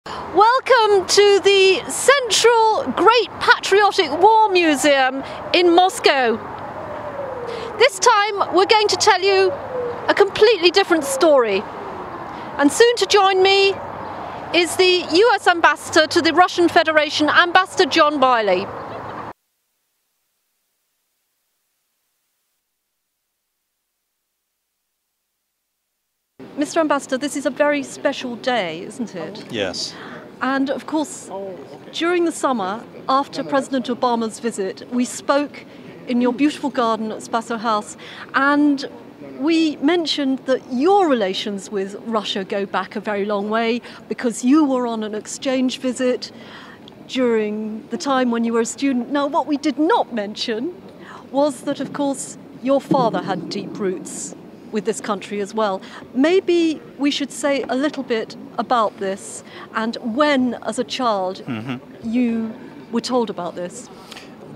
Welcome to the Central Great Patriotic War Museum in Moscow. This time we're going to tell you a completely different story. And soon to join me is the US Ambassador to the Russian Federation, Ambassador Joe Beyrle. Mr. Ambassador, this is a very special day, isn't it? Yes. And of course, during the summer, after President Obama's visit, we spoke in your beautiful garden at Spaso House, and we mentioned that your relations with Russia go back a very long way because you were on an exchange visit during the time when you were a student. Now, what we did not mention was that, of course, your father had deep roots with this country as well. Maybe we should say a little bit about this and when, as a child, you were told about this.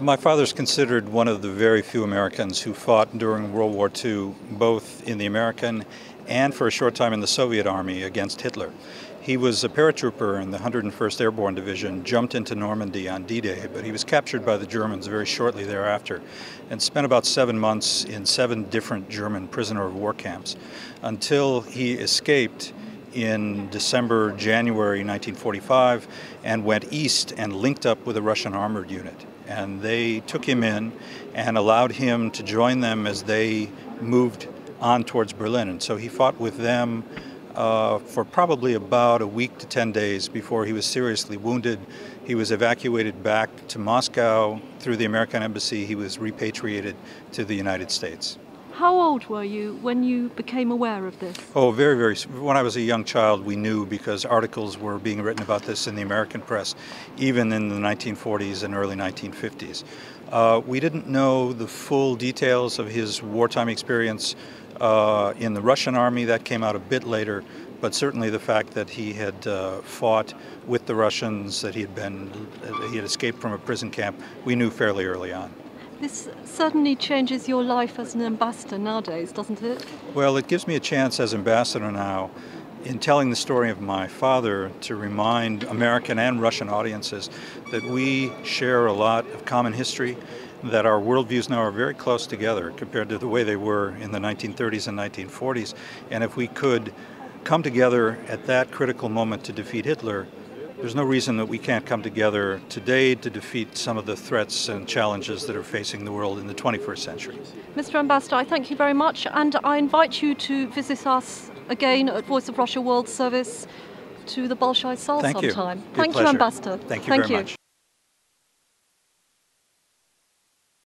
My father's considered one of the very few Americans who fought during World War II, both in the American and for a short time in the Soviet Army against Hitler. He was a paratrooper in the 101st Airborne Division, jumped into Normandy on D-Day, but he was captured by the Germans very shortly thereafter and spent about 7 months in 7 different German prisoner of war camps until he escaped in January 1945 and went east and linked up with a Russian armored unit. And they took him in and allowed him to join them as they moved on towards Berlin. And so he fought with them for probably about a week to 10 days before he was seriously wounded. He was evacuated back to Moscow through the American embassy. He was repatriated to the United States. How old were you when you became aware of this? Oh, very. When I was a young child, we knew because articles were being written about this in the American press, even in the 1940s and early 1950s. We didn't know the full details of his wartime experience in the Russian army. That came out a bit later, but certainly the fact that he had fought with the Russians, that he had escaped from a prison camp, we knew fairly early on. This certainly changes your life as an ambassador nowadays, doesn't it? Well, it gives me a chance as ambassador now, in telling the story of my father, to remind American and Russian audiences that we share a lot of common history, that our worldviews now are very close together compared to the way they were in the 1930s and 1940s. And if we could come together at that critical moment to defeat Hitler, there's no reason that we can't come together today to defeat some of the threats and challenges that are facing the world in the 21st century. Mr. Ambassador, I thank you very much, and I invite you to visit us again at Voice of Russia World Service to the Bolshoi Cell sometime. Thank you, Ambassador. Thank you very much.